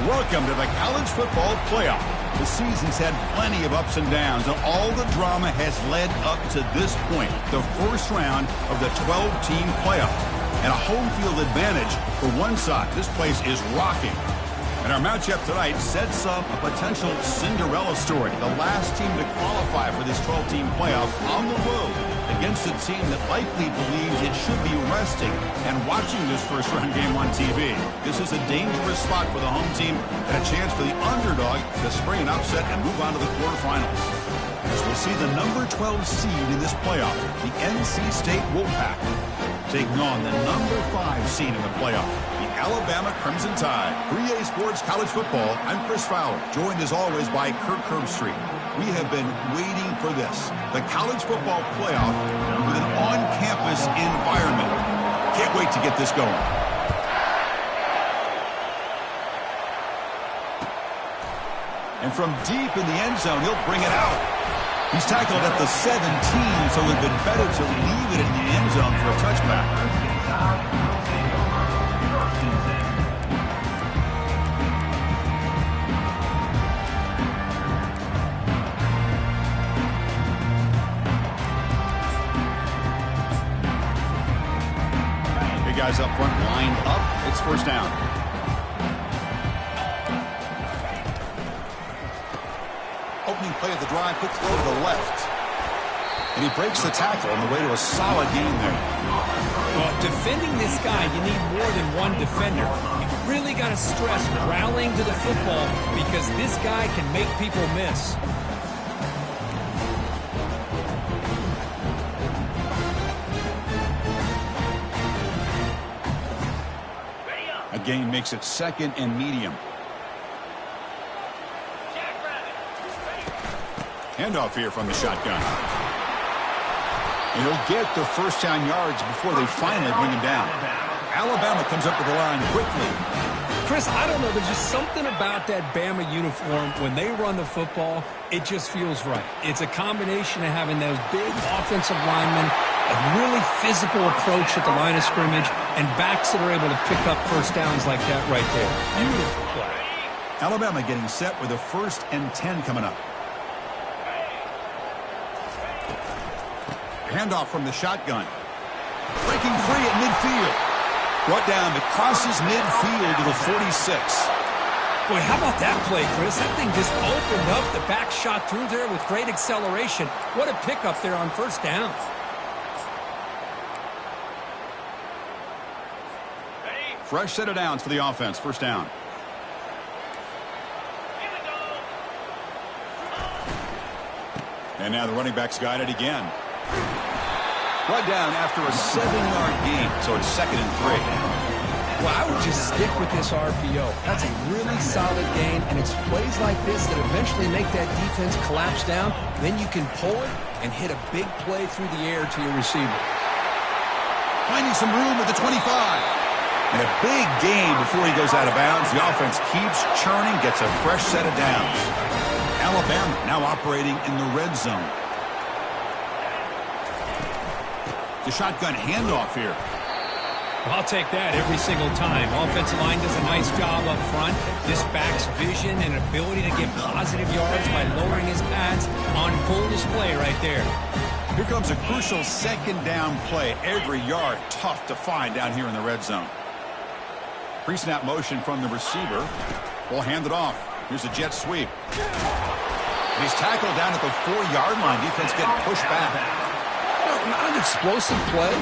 Welcome to the College Football Playoff. The season's had plenty of ups and downs, and all the drama has led up to this point, the first round of the 12-team playoff. And a home field advantage for one side. This place is rocking. And our matchup tonight sets up a potential Cinderella story. The last team to qualify for this 12-team playoff on the road against a team that likely believes it should be resting and watching this first-round game on TV. This is a dangerous spot for the home team and a chance for the underdog to spring an upset and move on to the quarterfinals. As we'll see the number 12 seed in this playoff, the NC State Wolfpack, taking on the number 5 seed in the playoff, the Alabama Crimson Tide. 3A Sports College Football, I'm Chris Fowler, joined as always by Kirk Herbstreit. We have been waiting for this, the college football playoff with an on-campus environment. Can't wait to get this going. And from deep in the end zone, he'll bring it out. He's tackled at the 17, so it would have been better to leave it in the end zone for a touchback. Guys up front lined up. It's first down. Opening play of the drive, quick throw to the left. And he breaks the tackle on the way to a solid gain there. Well, defending this guy, you need more than one defender. You really got to stress rallying to the football because this guy can make people miss. Gain makes it second and medium. Handoff here from the shotgun. And he'll get the first down yards before they finally bring him down. Alabama comes up with the line quickly. Chris, I don't know. There's just something about that Bama uniform. When they run the football, it just feels right. It's a combination of having those big offensive linemen, a really physical approach at the line of scrimmage, and backs that are able to pick up first downs like that right there. Beautiful play. Alabama getting set with a 1st and 10 coming up. Handoff from the shotgun. Breaking free at midfield. Brought down, but crosses midfield to the 46. Boy, how about that play, Chris? That thing just opened up. The back shot through there with great acceleration. What a pickup there on first down. Fresh set of downs for the offense. First down. And now the running back's got it again. Brought down after a 7-yard gain, so it's 2nd and 3. Well, I would just stick with this RPO. That's a really solid gain, and it's plays like this that eventually make that defense collapse down. Then you can pull it and hit a big play through the air to your receiver. Finding some room at the 25. And a big gain before he goes out of bounds. The offense keeps churning, gets a fresh set of downs. Alabama now operating in the red zone. The shotgun handoff here. Well, I'll take that every single time. Offensive line does a nice job up front. This back's vision and ability to get positive yards by lowering his pads on full display right there. Here comes a crucial 2nd down play. Every yard tough to find down here in the red zone. Pre-snap motion from the receiver. Ball handed off. Here's a jet sweep. And he's tackled down at the 4-yard line. Defense getting pushed back. Well, not an explosive play,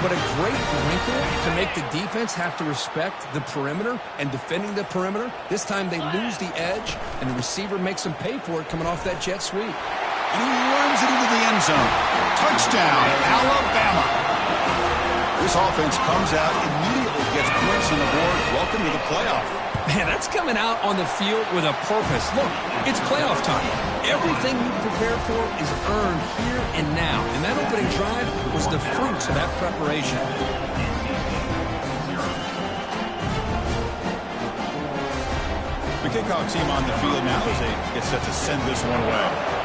but a great wrinkle to make the defense have to respect the perimeter and defending the perimeter. This time they lose the edge, and the receiver makes them pay for it coming off that jet sweep. And he runs it into the end zone. Touchdown, Alabama. This offense comes out immediately, gets points on the board. Welcome to the playoff. Man, that's coming out on the field with a purpose. Look, it's playoff time. Everything you prepare for is earned here and now. And that opening drive was the fruits of that preparation. The kickoff team on the field now as they get set to send this one away.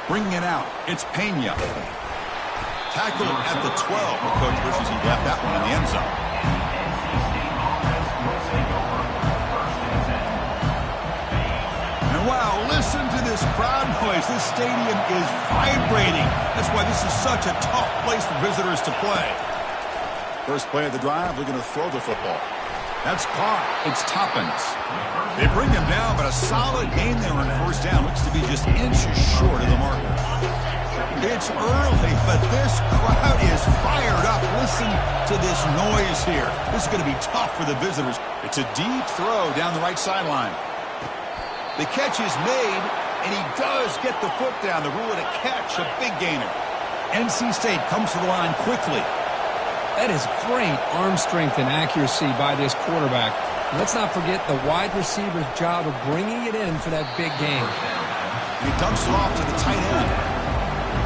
Bringing it out, it's Pena. Tackled at the 12. The coach wishes he left that one in the end zone. And wow, listen to this crowd noise. This stadium is vibrating. That's why this is such a tough place for visitors to play. First play of the drive, they're going to throw the football. That's caught. It's Toppins. They bring him down, but a solid gain there on first down. Looks to be just inches short of the marker. It's early, but this crowd is fired up. Listen to this noise here. This is going to be tough for the visitors. It's a deep throw down the right sideline. The catch is made, and he does get the foot down. The rule of the catch, a big gainer. NC State comes to the line quickly. That is great arm strength and accuracy by this quarterback. Let's not forget the wide receiver's job of bringing it in for that big game. He dumps it off to the tight end.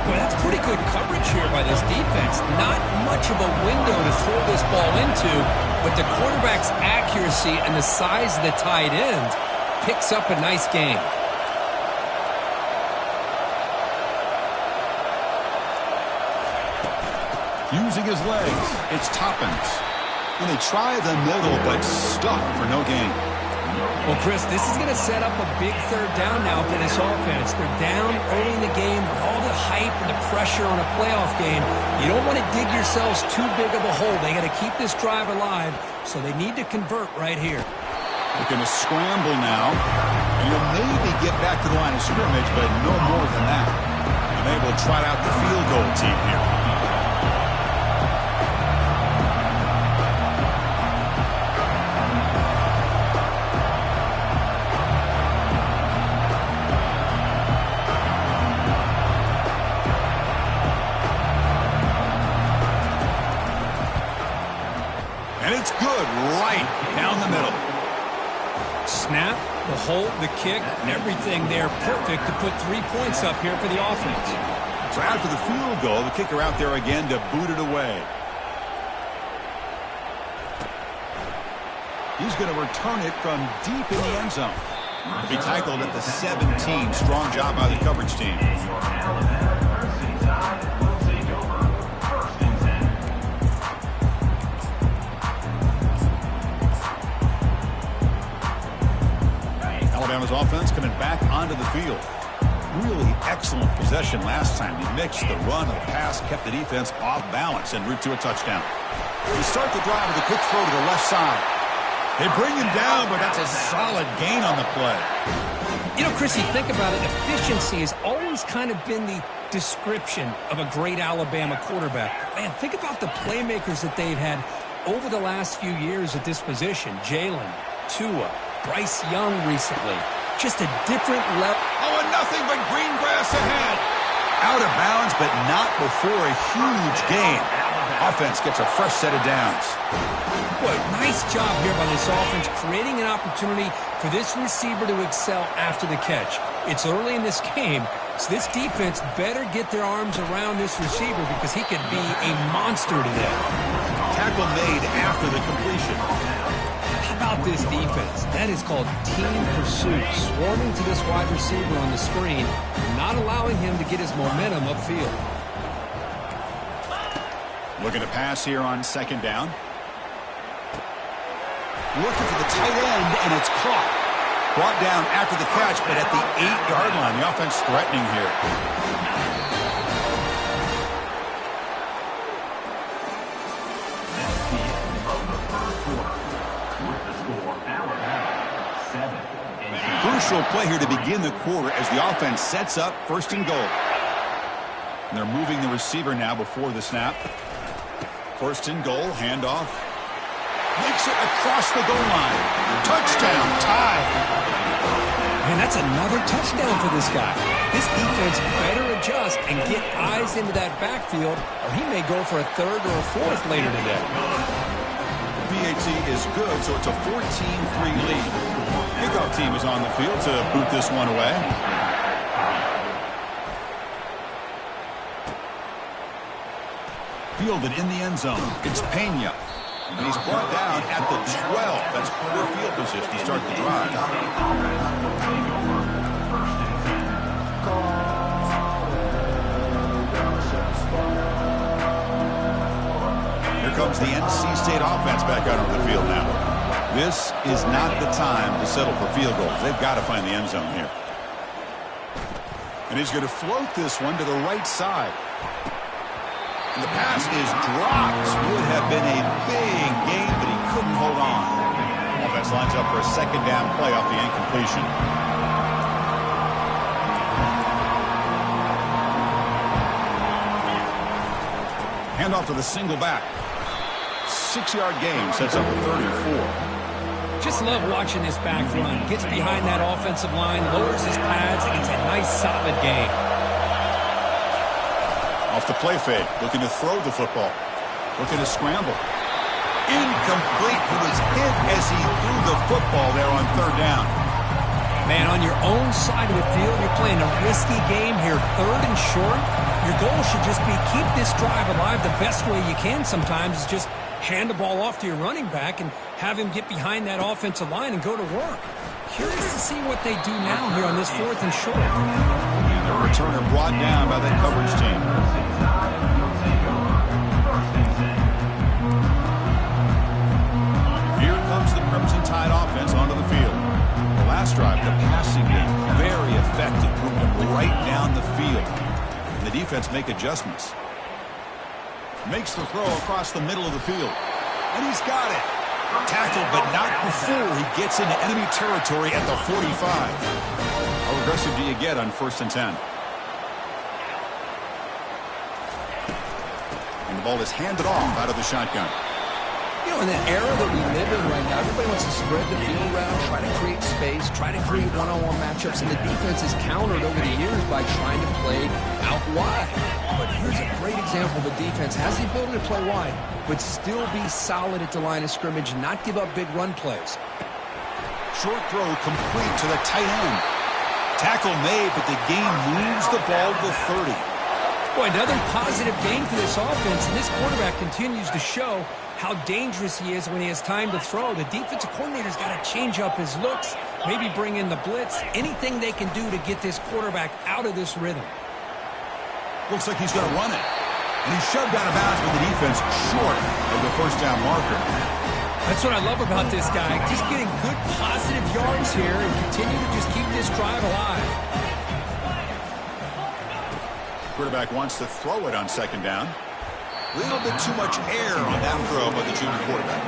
Well, that's pretty good coverage here by this defense. Not much of a window to throw this ball into, but the quarterback's accuracy and the size of the tight end picks up a nice game. Using his legs, it's Toppins. And they try the middle, but stuffed for no gain. Well, Chris, this is going to set up a big third down now for this offense. They're down early in the game with all the hype and the pressure on a playoff game. You don't want to dig yourselves too big of a hole. They got to keep this drive alive, so they need to convert right here. They're going to scramble now. And you'll maybe get back to the line of scrimmage, but no more than that. And they will trot out the field goal team here. Snap, the hold, the kick, everything there perfect to put 3 points up here for the offense. So after the field goal, the kicker out there again to boot it away. He's going to return it from deep in the end zone. He'll be tackled at the 17. Strong job by the coverage team. Alabama's offense coming back onto the field. Really excellent possession last time. He mixed the run and the pass, kept the defense off balance en route to a touchdown. They start the drive with a quick throw to the left side. They bring him down, but that's a solid gain on the play. You know, Chris, you think about it, efficiency has always kind of been the description of a great Alabama quarterback. Man, think about the playmakers that they've had over the last few years at this position. Jalen, Tua, Bryce Young recently. Just a different level. Oh, and nothing but green grass ahead. Out of bounds, but not before a huge gain. Offense gets a fresh set of downs. Boy, nice job here by this offense, creating an opportunity for this receiver to excel after the catch. It's early in this game, so this defense better get their arms around this receiver because he could be a monster today. Tackle made after the completion. How about this defense? That is called team pursuit. Swarming to this wide receiver on the screen, not allowing him to get his momentum upfield. Looking to pass here on second down. Looking for the tight end, and it's caught. Brought down after the catch, but at the 8-yard line. The offense threatening here. Crucial play here to begin the quarter as the offense sets up first and goal. And they're moving the receiver now before the snap. First and goal, handoff. Makes it across the goal line. Touchdown, tie. Man, that's another touchdown for this guy. This defense better adjust and get eyes into that backfield, or he may go for a third or a fourth later today. PAT is good, so it's a 14-3 lead. Kickoff team is on the field to boot this one away. Fielded in the end zone. It's Pena. And he's brought down at the 12. That's poor field position to start the drive. brings the NC State offense back out on the field now. This is not the time to settle for field goals. They've got to find the end zone here. And he's going to float this one to the right side. And the pass is dropped. Would have been a big game, but he couldn't hold on. Offense lines up for a second down play off the incompletion. Handoff to the single back. 6-yard gain sets up a 34. Just love watching this back run. Gets behind that offensive line, lowers his pads, and it's a nice, solid game. Off the play fake, looking to throw the football. Looking to scramble. Incomplete. He was hit as he threw the football there on third down. Man, on your own side of the field, you're playing a risky game here, third and short. Your goal should just be keep this drive alive the best way you can sometimes is just hand the ball off to your running back and have him get behind that offensive line and go to work. Curious to see what they do now here on this fourth and short. And the returner brought down by that coverage team. Here comes the Crimson Tide offense onto the field. The last drive, the passing game, very effective, moving right down the field. And the defense make adjustments. Makes the throw across the middle of the field. And he's got it. Tackled, but not before he gets into enemy territory at the 45. How aggressive do you get on 1st and 10? And the ball is handed off out of the shotgun. You know, in the era that we live in right now, everybody wants to spread the field around, try to create space, try to create one-on-one matchups, and the defense is countered over the years by trying to play out wide. But here's a great example. The defense has the ability to play wide, but still be solid at the line of scrimmage and not give up big run plays. Short throw complete to the tight end. Tackle made, but the game moves the ball to 30. Boy, another positive game for this offense, and this quarterback continues to show how dangerous he is when he has time to throw. The defensive coordinator's got to change up his looks, maybe bring in the blitz, anything they can do to get this quarterback out of this rhythm. Looks like he's going to run it. And he's shoved out of bounds with the defense short of the first down marker. That's what I love about this guy. Just getting good positive yards here and continue to just keep this drive alive. Quarterback wants to throw it on second down. A little bit too much air on that throw by the junior quarterback.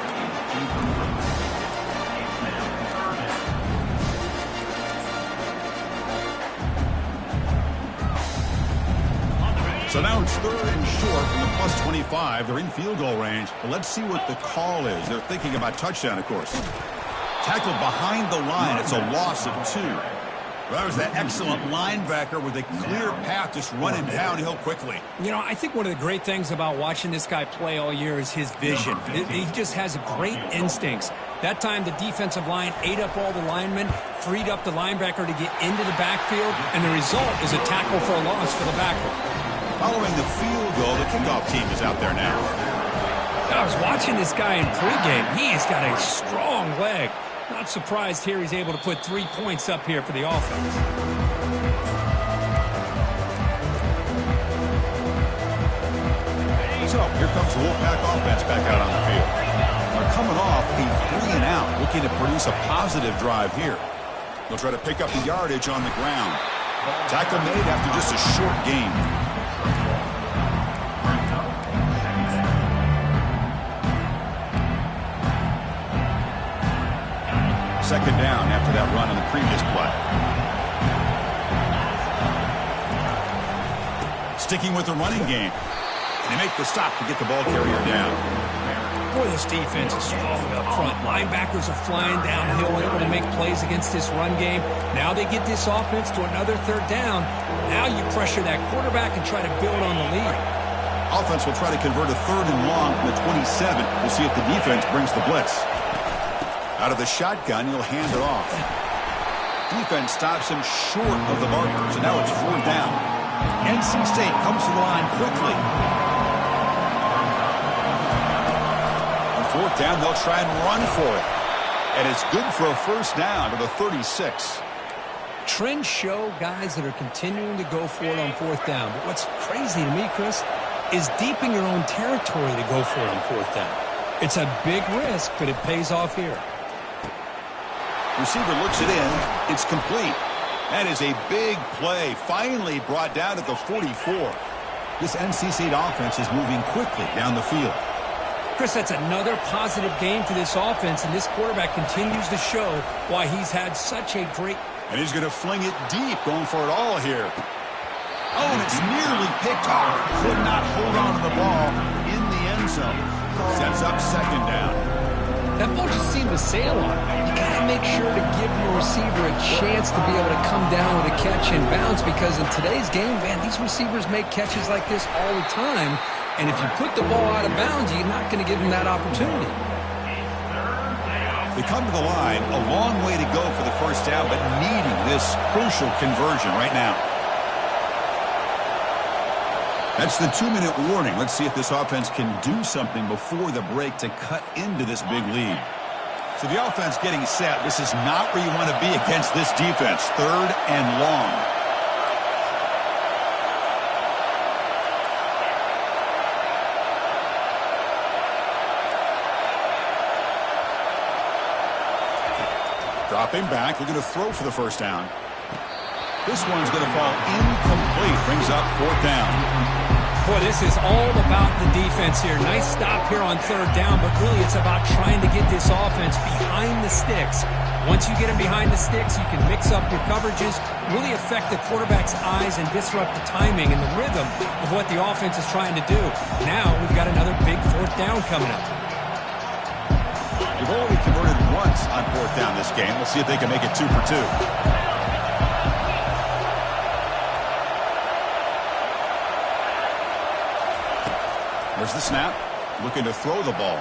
So now it's 3rd and short from the plus 25. They're in field goal range. But let's see what the call is. They're thinking about touchdown, of course. Tackled behind the line. It's a loss of 2. Well, that was that excellent linebacker with a clear path just running downhill quickly. You know, I think one of the great things about watching this guy play all year is his vision. He just has great instincts. That time the defensive line ate up all the linemen, freed up the linebacker to get into the backfield, and the result is a tackle for a loss for the backer. Following the field goal, the kickoff team is out there now. I was watching this guy in pregame. He has got a strong leg. Not surprised here he's able to put 3 points up here for the offense. So here comes the Wolfpack offense back out on the field. They're coming off a 3-and-out, looking to produce a positive drive here. They'll try to pick up the yardage on the ground. Tackle made after just a short gain. Second down after that run on the previous play. Sticking with the running game. And they make the stop to get the ball carrier down. Boy, this defense is strong up front. Linebackers are flying downhill, able to make plays against this run game. Now they get this offense to another 3rd down. Now you pressure that quarterback and try to build on the lead. Offense will try to convert a 3rd and long from the 27. We'll see if the defense brings the blitz. Out of the shotgun, he'll hand it off. Defense stops him short of the markers, and now it's 4th down. NC State comes to the line quickly. On 4th down, they'll try and run for it. And it's good for a first down to the 36. Trends show guys that are continuing to go for it on 4th down. But what's crazy to me, Chris, is deep in your own territory to go for it on fourth down. It's a big risk, but it pays off here. Receiver looks it in. It's complete. That is a big play, finally brought down at the 44. This NC State offense is moving quickly down the field. Chris, that's another positive game for this offense, and this quarterback continues to show why he's had such a great... And he's going to fling it deep, going for it all here. Oh, and it's nearly picked off. Could not hold on to the ball in the end zone. Sets up second down. That ball just seemed to sail on him. You got to make sure to give your receiver a chance to be able to come down with a catch and bounce, because in today's game, man, these receivers make catches like this all the time. And if you put the ball out of bounds, you're not going to give them that opportunity. They come to the line, a long way to go for the first down, but needing this crucial conversion right now. That's the 2-minute warning. Let's see if this offense can do something before the break to cut into this big lead. So the offense getting set. This is not where you want to be against this defense. Third and long. Dropping back, looking to throw for the first down. This one's going to fall incomplete. Brings up fourth down. Boy, this is all about the defense here. Nice stop here on third down, but really it's about trying to get this offense behind the sticks. Once you get them behind the sticks, you can mix up your coverages, really affect the quarterback's eyes and disrupt the timing and the rhythm of what the offense is trying to do. Now we've got another big fourth down coming up. They've only converted once on fourth down this game. Let's see if they can make it 2 for 2. There's the snap. Looking to throw the ball.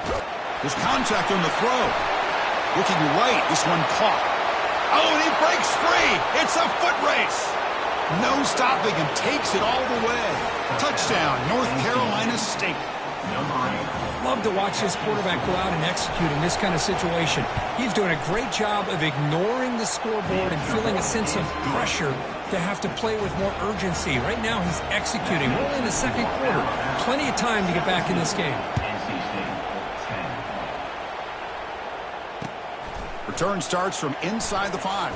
There's contact on the throw. Looking right. This one caught. Oh, and he breaks free. It's a foot race. No stopping him. Takes it all the way. Touchdown, North Carolina State. Love to watch this quarterback go out and execute in this kind of situation. He's doing a great job of ignoring the scoreboard and feeling a sense of pressure to have to play with more urgency. Right now he's executing. We're only in the second quarter. Plenty of time to get back in this game. Return starts from inside the 5.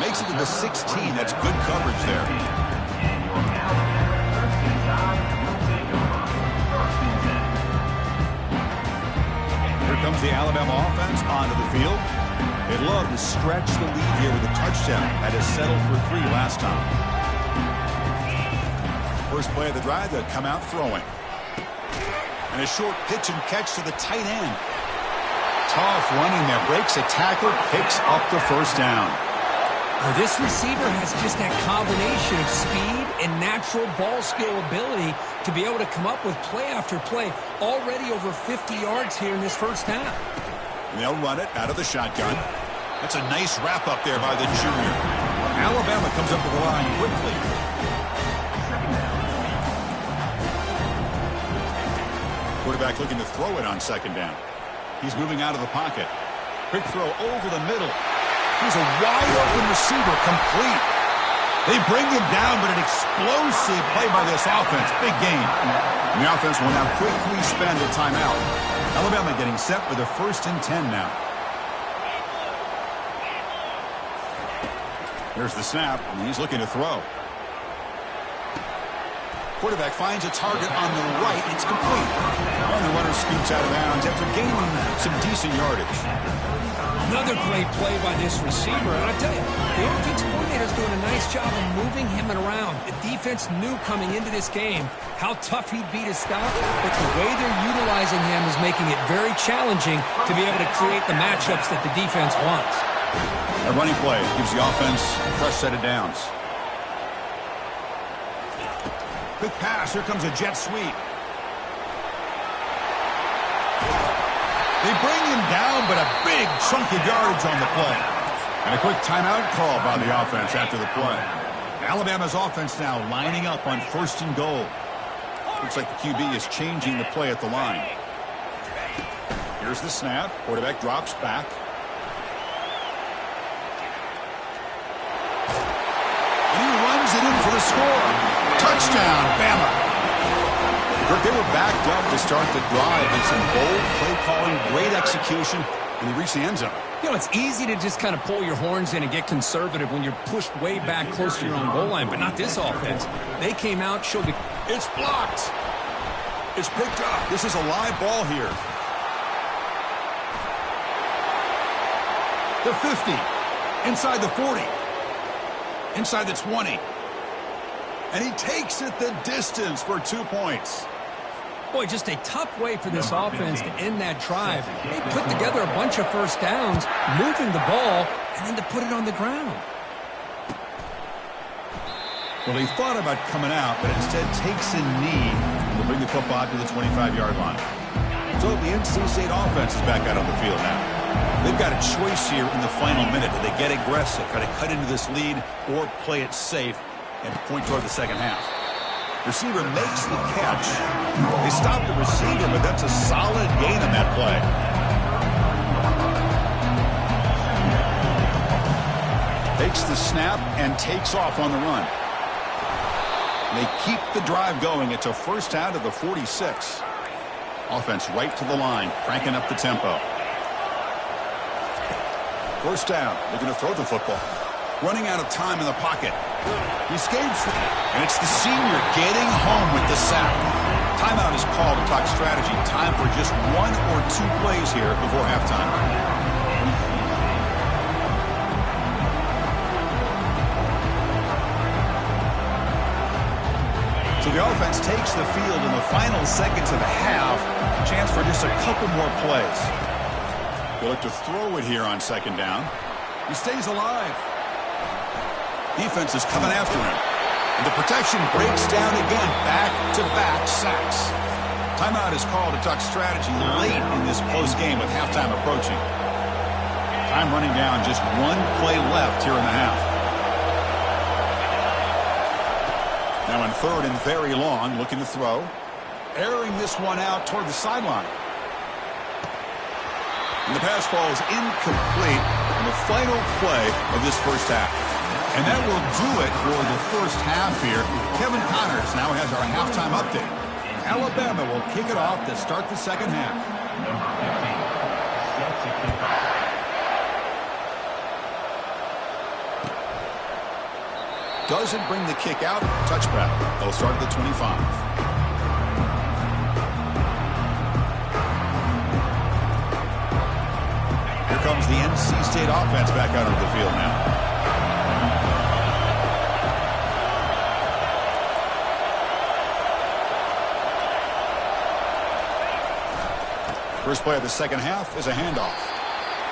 Makes it to the 16. That's good coverage there. Here comes the Alabama offense onto the field. They'd love to stretch the lead here with a touchdown. Had to settle for 3 last time. First play of the drive, they'll come out throwing. And a short pitch and catch to the tight end. Tough running there. Breaks a tackle, picks up the first down. Well, this receiver has just that combination of speed and natural ball skill ability to be able to come up with play after play. Already over 50 yards here in this first half. They'll run it out of the shotgun. That's a nice wrap up there by the junior. Alabama comes up with the line quickly. Quarterback looking to throw it on second down. He's moving out of the pocket. Quick throw over the middle. He's a wide-open receiver, complete. They bring him down, but an explosive play by this offense. Big game. And the offense will now quickly spend a timeout. Alabama getting set with a 1st and 10 now. Here's the snap, and he's looking to throw. Quarterback finds a target on the right. It's complete. And the runner scoots out of bounds after gaining some decent yardage. Another great play by this receiver. And I tell you, the offense coordinator is doing a nice job of moving him around. The defense knew coming into this game how tough he'd be to stop, but the way they're utilizing him is making it very challenging to be able to create the matchups that the defense wants. A running play gives the offense a fresh set of downs. Quick pass. Here comes a jet sweep. They bring him down, but a big chunk of yardage on the play. And a quick timeout call by the offense after the play. Alabama's offense now lining up on 1st and goal. Looks like the QB is changing the play at the line. Here's the snap. Quarterback drops back. And he runs it in for the score. Touchdown, Bama. They were backed up to start the drive, and some bold play calling, great execution, and they reached the end zone. You know, it's easy to just kind of pull your horns in and get conservative when you're pushed way back close to your own goal line, but not this offense. They came out, showed the... It's blocked. It's picked up. This is a live ball here. The 50. Inside the 40. Inside the 20. And he takes it the distance for 2 points. Boy, just a tough way for this offense to end that drive. They put together a bunch of first downs, moving the ball, and then to put it on the ground. Well, he thought about coming out, but instead takes a knee to bring the football to the 25-yard line. So the NC State offense is back out on the field now. They've got a choice here in the final minute. Do they get aggressive, try to cut into this lead, or play it safe and point toward the second half? Receiver makes the catch. They stop the receiver, but that's a solid gain on that play. Takes the snap and takes off on the run. They keep the drive going. It's a first out of the 46. Offense right to the line, cranking up the tempo. First down. They're going to throw the football. Running out of time in the pocket. He escapes, and it's the senior getting home with the sack. Timeout is called to talk strategy. Time for just 1 or 2 plays here before halftime. So the offense takes the field in the final seconds of the half. Chance for just a couple more plays. They look to throw it here on second down. He stays alive. Defense is coming after him. And the protection breaks down again. Back-to-back sacks. Timeout is called to talk strategy late in this close game with halftime approaching. Time running down. Just 1 play left here in the half. Now in third and very long, looking to throw. Airing this one out toward the sideline. And the pass falls incomplete on the final play of this first half. And that will do it for the first half here. Kevin Connors now has our halftime update. Alabama will kick it off to start the second half. Doesn't bring the kick out. Touchback. They'll start at the 25. Here comes the NC State offense back out onto the field now. First play of the second half is a handoff.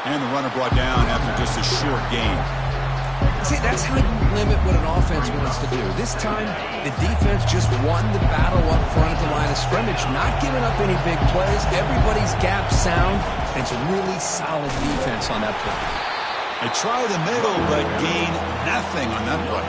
And the runner brought down after just a short gain. See, that's how you limit what an offense wants to do. This time, the defense just won the battle up front at the line of scrimmage, not giving up any big plays. Everybody's gap sound, and it's a really solid defense on that play. They try the middle, but gain nothing on that play.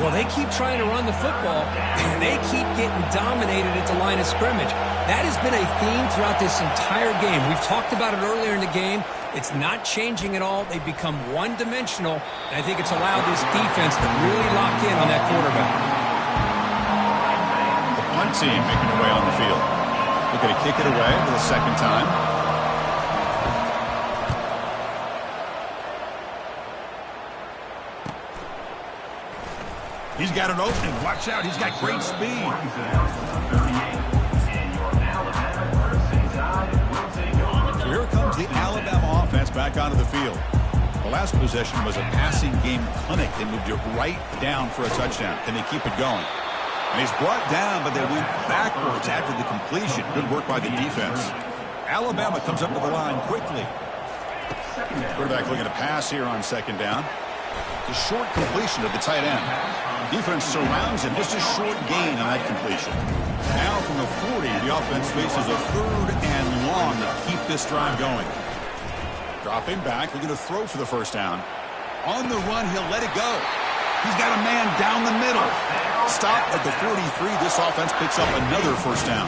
Well, they keep trying to run the football, and they keep getting dominated at the line of scrimmage. That has been a theme throughout this entire game. We've talked about it earlier in the game. It's not changing at all. They've become one-dimensional, and I think it's allowed this defense to really lock in on that quarterback. The punt team making their way on the field. Looking to kick it away for the second time. He's got an opening. Watch out. He's got great speed. So here comes the Alabama offense back onto the field. The last possession was a passing game clinic. They moved it right down for a touchdown. Can they keep it going? And he's brought down, but they went backwards after the completion. Good work by the defense. Alabama comes up to the line quickly. Quarterback looking to pass here on second down. The short completion of the tight end. Defense surrounds him. Just a short gain on that completion. Now from the 40, the offense faces a third and long to keep this drive going. Dropping back, looking to throw for the first down. On the run, he'll let it go. He's got a man down the middle. Stop at the 43. This offense picks up another first down.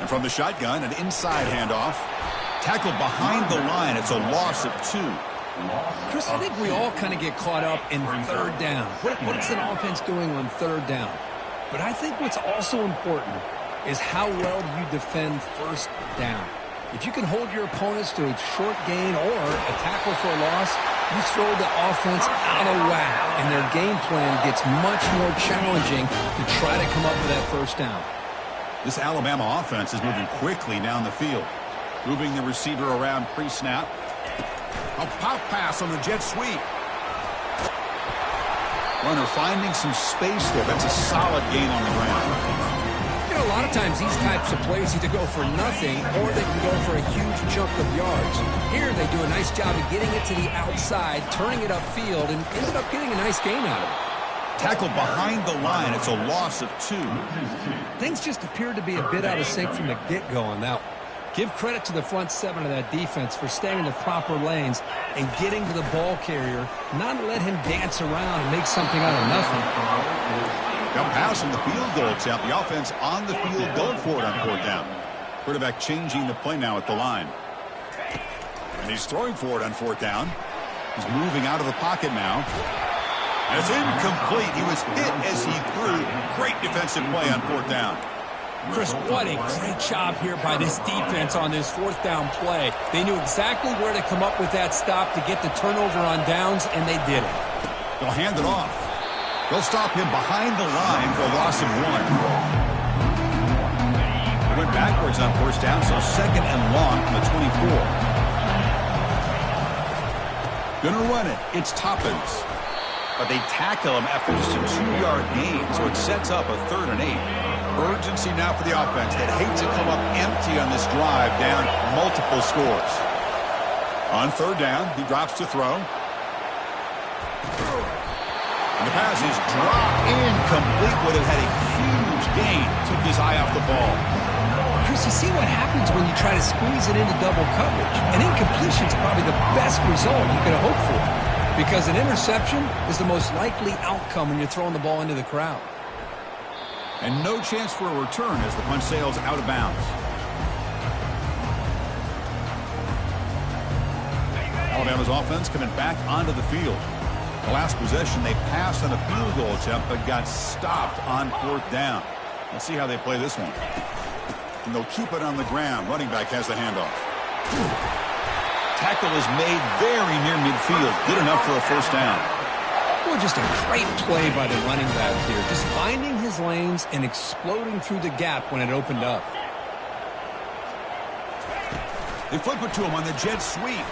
And from the shotgun, an inside handoff. Tackled behind the line. It's a loss of 2. Chris, I think we all kind of get caught up in third down. What is an offense doing on third down? But I think what's also important is how well you defend first down. If you can hold your opponents to a short gain or a tackle for a loss, you throw the offense out of whack, and their game plan gets much more challenging to try to come up with that first down. This Alabama offense is moving quickly down the field. Moving the receiver around pre-snap. A pop pass on the jet sweep. Runner finding some space there. That's a solid gain on the ground. You know, a lot of times these types of plays either go for nothing or they can go for a huge chunk of yards. Here they do a nice job of getting it to the outside, turning it upfield, and ended up getting a nice gain out of it. Tackled behind the line. It's a loss of 2. Things just appeared to be a bit out of sync from the get-go on that one. Give credit to the front 7 of that defense for staying in the proper lanes and getting to the ball carrier, not let him dance around and make something out of nothing. Got pass from the field goal attempt. The offense on the field going for it on 4th down. Quarterback changing the play now at the line. And he's throwing for it on 4th down. He's moving out of the pocket now. And it's incomplete. He was hit as he threw. Great defensive play on 4th down. Chris, what a great job here by this defense on this 4th down play. They knew exactly where to come up with that stop to get the turnover on downs, and they did it. They'll hand it off. They'll stop him behind the line for a loss of 1. They went backwards on 1st down, so 2nd and long from the 24. Gonna run it. It's Toppins. But they tackle him after just a 2-yard gain, so it sets up a 3rd and 8. Urgency now for the offense that hates to come up empty on this drive, down multiple scores. On 3rd down, he drops to throw. And the pass is dropped incomplete. Would have had a huge gain. Took his eye off the ball. Chris, you see what happens when you try to squeeze it into double coverage. An incompletion is probably the best result you could have hoped for, because an interception is the most likely outcome when you're throwing the ball into the crowd. And no chance for a return as the punt sails out of bounds. Alabama's offense coming back onto the field. The last possession, they passed on a field goal attempt, but got stopped on 4th down. Let's see how they play this one. And they'll keep it on the ground. Running back has the handoff. Tackle is made very near midfield. Good enough for a 1st down. Well, just a great play by the running back here. Just finding his lanes and exploding through the gap when it opened up. They flip it to him on the jet sweep.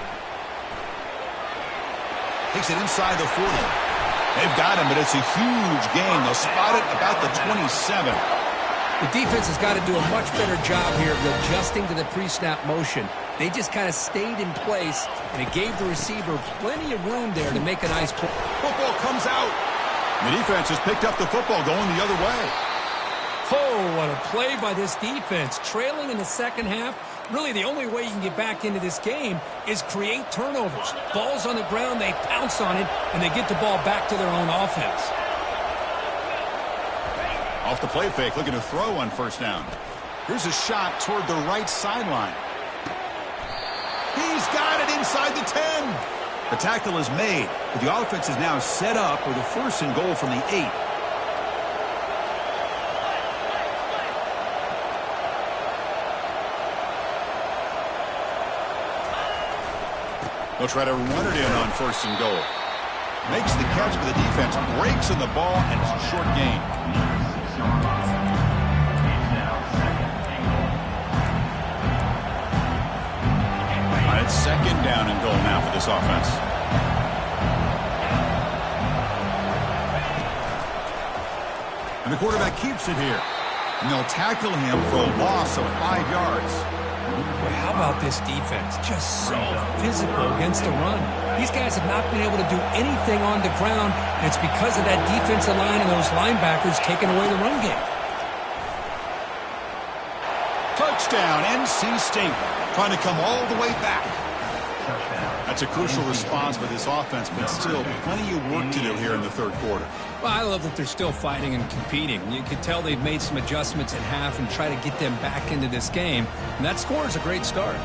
Takes it inside the 40. They've got him, but it's a huge gain. They'll spot it about the 27. The defense has got to do a much better job here of adjusting to the pre-snap motion. They just kind of stayed in place, and it gave the receiver plenty of room there to make a nice play. Football comes out. The defense has picked up the football going the other way. Oh, what a play by this defense. Trailing in the 2nd half, really the only way you can get back into this game is create turnovers. Ball's on the ground, they pounce on it, and they get the ball back to their own offense. Off the play fake, looking to throw on 1st down. Here's a shot toward the right sideline. He's got it inside the 10. The tackle is made, but the offense is now set up with a 1st and goal from the 8. They'll try to run it in on 1st and goal. Makes the catch, but the defense breaks in the ball, and it's a short gain. It's 2nd down and goal now for this offense. And the quarterback keeps it here. And they'll tackle him for a loss of 5 yards. Well, how about this defense? Just so physical against the run. These guys have not been able to do anything on the ground, and it's because of that defensive line and those linebackers taking away the run game. Touchdown, NC State, trying to come all the way back. That's a crucial response for this offense, but still plenty of work to do here in the 3rd quarter. Well, I love that they're still fighting and competing. You can tell they've made some adjustments at half and try to get them back into this game, and that score is a great start.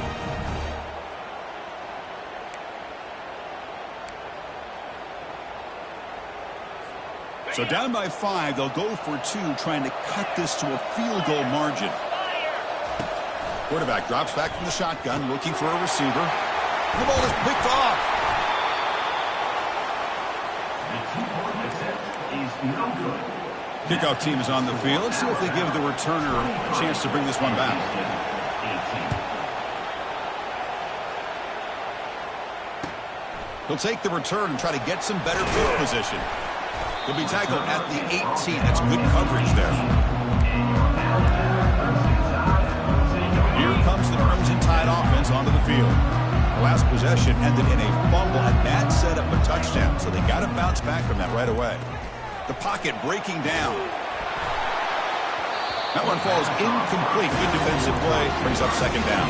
So down by 5, they'll go for 2, trying to cut this to a field goal margin. Quarterback drops back from the shotgun, looking for a receiver. And the ball is picked off. Kickoff team is on the field. Let's see if they give the returner a chance to bring this one back. He'll take the return and try to get some better field position. He'll be tackled at the 18. That's good coverage there. Here comes the Crimson Tide offense onto the field. The last possession ended in a fumble, and that set up a touchdown, so they got to bounce back from that right away. The pocket breaking down. That one falls incomplete. Good defensive play. Brings up second down.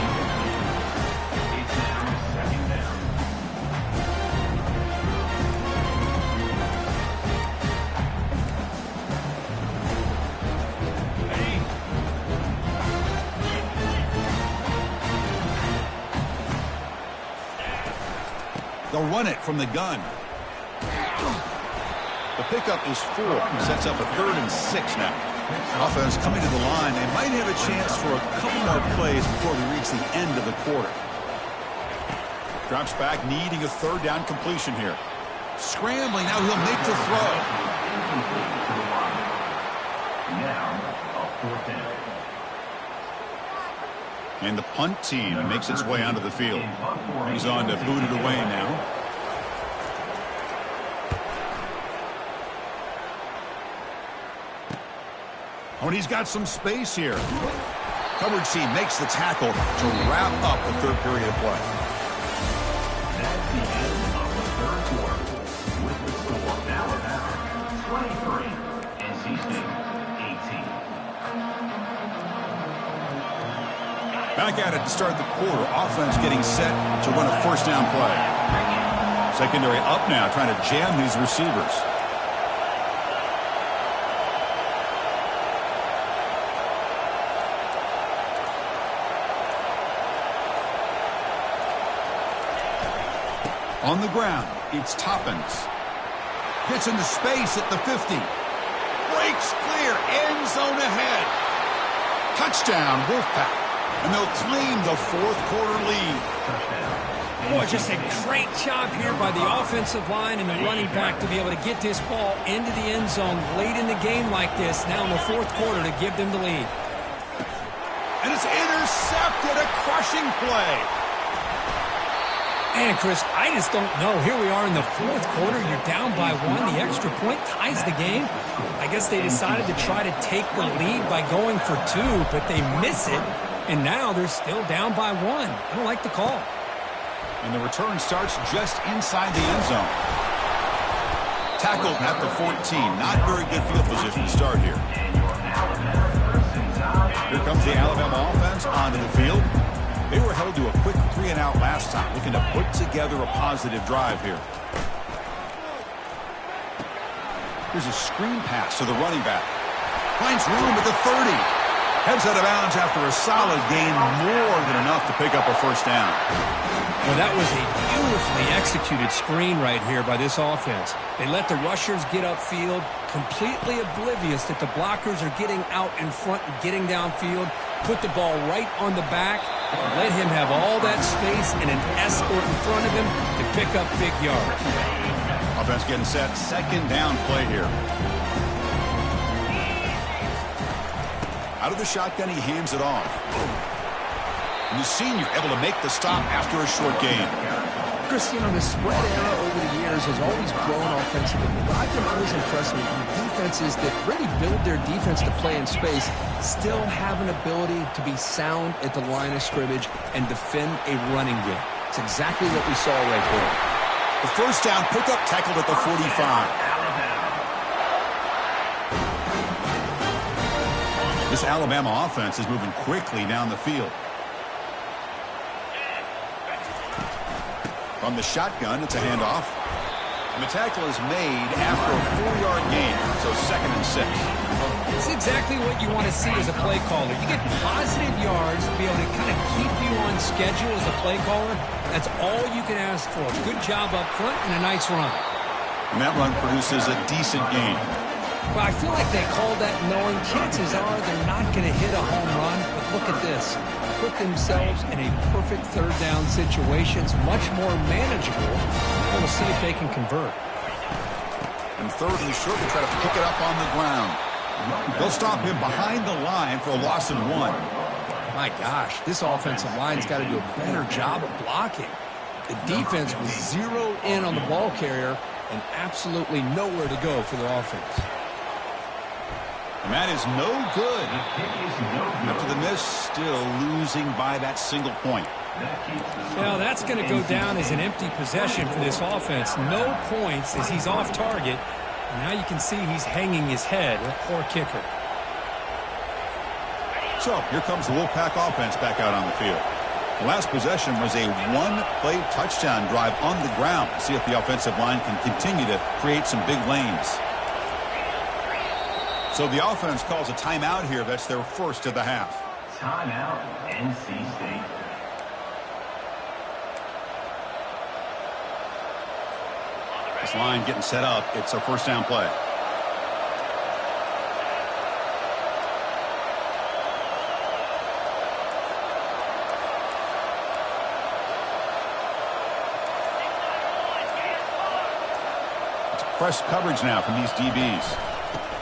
They'll run it from the gun. The pickup is 4. Sets up a 3rd and 6 now. Offense coming to the line. They might have a chance for a couple more plays before we reach the end of the quarter. Drops back, needing a 3rd down completion here. Scrambling, now he'll make the throw. Now, a 4th down. And the punt team makes its way onto the field. He's on to boot it away now. Oh, and he's got some space here. Coverage team makes the tackle to wrap up the 3rd period of play. That's the end of the 3rd quarter. With the score now about 23, NC State 18. Back at it to start the quarter. Offense getting set to run a 1st down play. Secondary up now, trying to jam these receivers. On the ground, it's Toppins. Gets into space at the 50. Breaks clear, end zone ahead. Touchdown, Wolfpack. And they'll claim the 4th quarter lead. Boy, just a great job here by the offensive line and the running back to be able to get this ball into the end zone late in the game like this, now in the 4th quarter, to give them the lead. And it's intercepted, a crushing play. And, Chris, I just don't know. Here we are in the 4th quarter. You're down by 1. The extra point ties the game. I guess they decided to try to take the lead by going for 2, but they miss it. And now they're still down by 1. I don't like the call. And the return starts just inside the end zone. Tackled at the 14. Not very good field position to start here. Here comes the Alabama offense onto the field. They were held to a quick 3-and-out last time, looking to put together a positive drive here. Here's a screen pass to the running back. Finds room at the 30. Heads out of bounds after a solid gain, more than enough to pick up a 1st down. Well, that was a beautifully executed screen right here by this offense. They let the rushers get upfield, completely oblivious that the blockers are getting out in front and getting downfield, put the ball right on the back, let him have all that space and an escort in front of him to pick up big yards. Offense getting set, 2nd down play here. Out of the shotgun, he hands it off. And the senior able to make the stop after a short gain. Chris, you know, the spread era over the years has always grown offensively. But I've been always impressed with defenses that really build their defense to play in space, still have an ability to be sound at the line of scrimmage and defend a running game. It's exactly what we saw right there. The 1st down pickup tackled at the 45. This Alabama offense is moving quickly down the field. From the shotgun, it's a handoff. And the tackle is made after a 4-yard gain, so 2nd and 6. It's exactly what you want to see as a play caller. You get positive yards to be able to kind of keep you on schedule as a play caller. That's all you can ask for. Good job up front and a nice run. And that run produces a decent gain. Well, I feel like they called that knowing chances are they're not going to hit a home run. But look at this. Put themselves in a perfect third down situation. It's much more manageable. We'll see if they can convert. And third and short, they try to pick it up on the ground. They'll stop him behind the line for a loss of 1. My gosh, this offensive line's got to do a better job of blocking. The defense was zeroed in on the ball carrier and absolutely nowhere to go for the offense. And that is no good. After the miss, still losing by that single point. Well, that's going to go down as an empty possession for this offense. No points as he's off target. And now you can see he's hanging his head. A poor kicker. So here comes the Wolfpack offense back out on the field. The last possession was a one-play touchdown drive on the ground. See if the offensive line can continue to create some big lanes. So the offense calls a timeout here. That's their first of the half. Timeout, NC State. This line getting set up. It's a first down play. It's press coverage now from these DBs.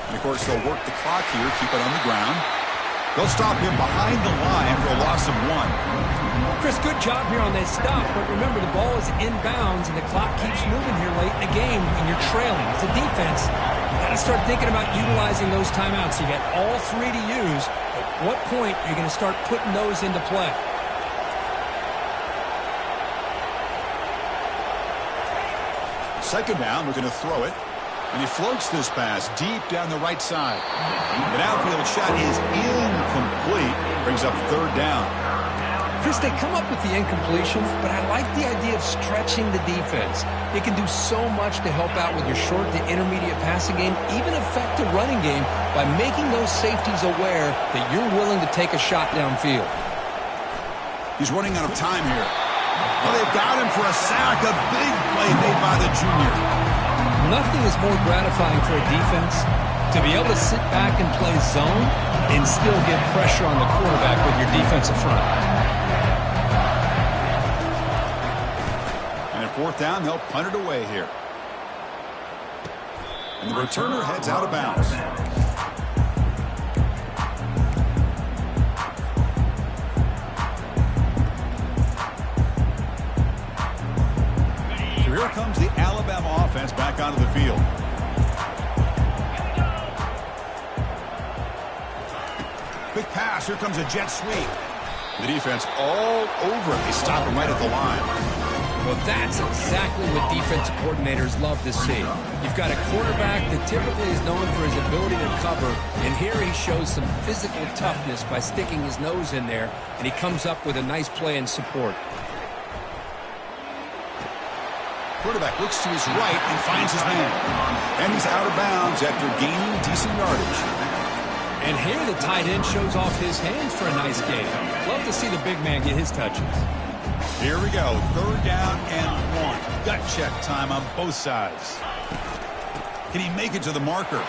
And, of course, they'll work the clock here, keep it on the ground. They'll stop him behind the line for a loss of 1. Chris, good job here on that stop, but remember the ball is inbounds and the clock keeps moving here late in the game and you're trailing. It's a defense. You got to start thinking about utilizing those timeouts. You got all 3 to use. At what point are you going to start putting those into play? Second down, we're going to throw it. And he floats this pass deep down the right side. An outfield shot is incomplete. Brings up third down. Chris, they come up with the incompletion, but I like the idea of stretching the defense. It can do so much to help out with your short to intermediate passing game, even affect the running game by making those safeties aware that you're willing to take a shot downfield. He's running out of time here. Well, they've got him for a sack. A big play made by the junior. Nothing is more gratifying for a defense to be able to sit back and play zone and still get pressure on the quarterback with your defensive front. And at fourth down, they'll punt it away here. And the returner heads out of bounds. Here comes the Alabama offense back onto the field. Big pass. Here comes a jet sweep. The defense all over it. They stop him right at the line. Well, that's exactly what defensive coordinators love to see. You've got a quarterback that typically is known for his ability to cover, and here he shows some physical toughness by sticking his nose in there, and he comes up with a nice play in support. Quarterback looks to his right and finds his man. And he's out of bounds after gaining decent yardage. And here the tight end shows off his hands for a nice gain. Love to see the big man get his touches. Here we go. Third down and 1. Gut check time on both sides. Can he make it to the marker?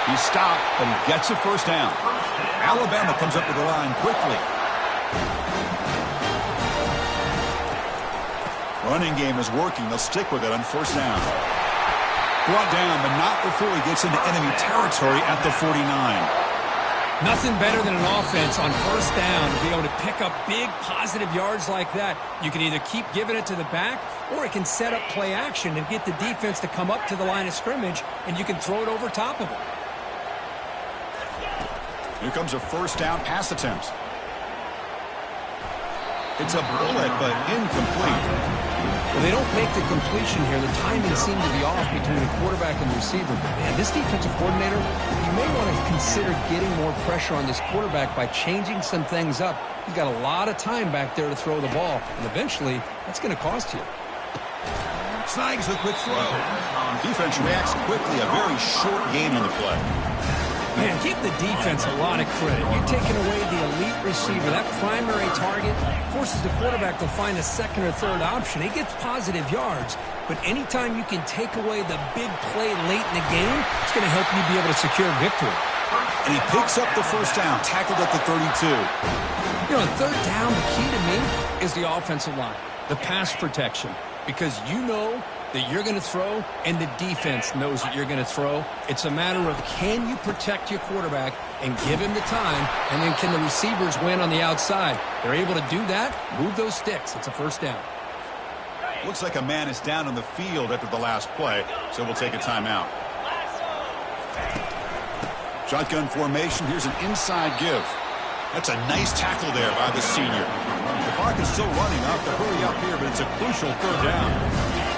He stopped, but he gets a first down. Alabama comes up with the line quickly. Running game is working. They'll stick with it on first down. Brought down, but not before he gets into enemy territory at the 49. Nothing better than an offense on first down to be able to pick up big positive yards like that. You can either keep giving it to the back, or it can set up play action and get the defense to come up to the line of scrimmage, and you can throw it over top of them. Here comes a first down pass attempt. It's a bullet, but incomplete. Well, they don't make the completion here. The timing seemed to be off between the quarterback and the receiver. But, man, this defensive coordinator, you may want to consider getting more pressure on this quarterback by changing some things up. You've got a lot of time back there to throw the ball, and eventually that's going to cost you. Snags the quick throw. Defense reacts quickly. A very short gain on the play. Man, give the defense a lot of credit. You're taking away the elite receiver. That primary target forces the quarterback to find a second or third option. He gets positive yards, but anytime you can take away the big play late in the game, it's going to help you be able to secure victory. And he picks up the first down, tackled at the 32. You know, on third down, the key to me is the offensive line, the pass protection, because you know that you're going to throw and the defense knows that you're going to throw. It's a matter of can you protect your quarterback and give him the time, and then can the receivers win on the outside? They're able to do that, move those sticks. It's a first down. Looks like a man is down on the field after the last play, so we'll take a timeout. Shotgun formation. Here's an inside give. That's a nice tackle there by the senior. The clock is still running. I'll have to hurry up here, but it's a crucial third down.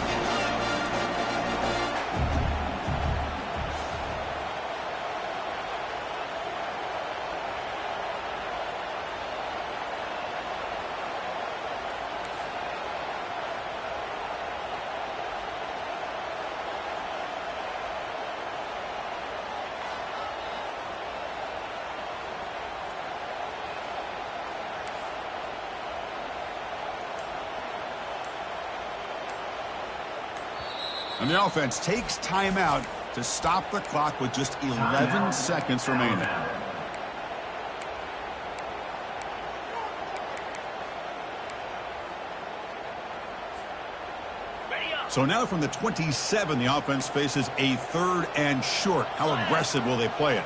And the offense takes timeout to stop the clock with just 11 seconds remaining. So now from the 27, the offense faces a 3rd and short. How aggressive will they play it?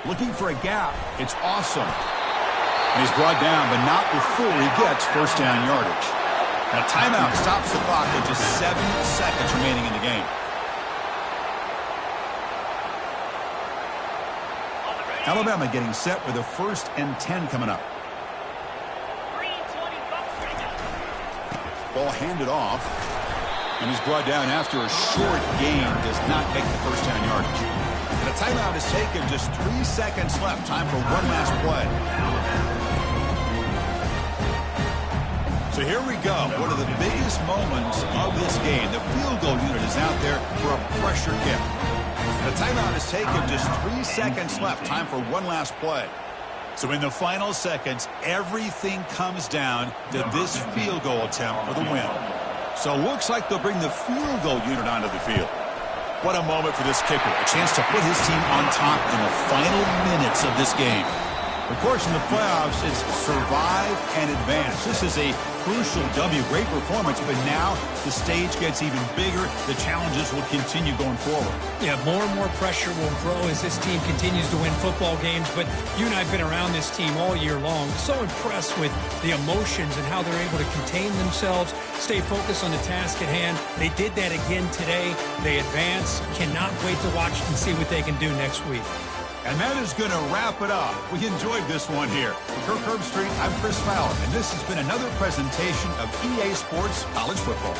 Looking for a gap. It's awesome. And he's brought down, but not before he gets first down yardage. And a timeout stops the clock with just 7 seconds remaining in the game. Alabama getting set with a 1st and 10 coming up. Ball handed off. And he's brought down after a short gain. Does not make the first down yardage. And a timeout is taken. Just 3 seconds left. Time for one last play. So here we go. One of the biggest moments of this game. The field goal unit is out there for a pressure kick. The timeout is taken. Just 3 seconds left. Time for one last play. So in the final seconds, everything comes down to this field goal attempt for the win. So it looks like they'll bring the field goal unit onto the field. What a moment for this kicker. A chance to put his team on top in the final minutes of this game. Of course, in the playoffs, it's survive and advance. This is a crucial W. Great performance, but now the stage gets even bigger. The challenges will continue going forward. Yeah, more and more pressure will grow as this team continues to win football games, but you and I have been around this team all year long. So impressed with the emotions and how they're able to contain themselves, stay focused on the task at hand. They did that again today. They advance. Cannot wait to watch and see what they can do next week. And that is going to wrap it up. We enjoyed this one here. For Kirk Herbstreit, I'm Chris Fowler, and this has been another presentation of EA Sports College Football.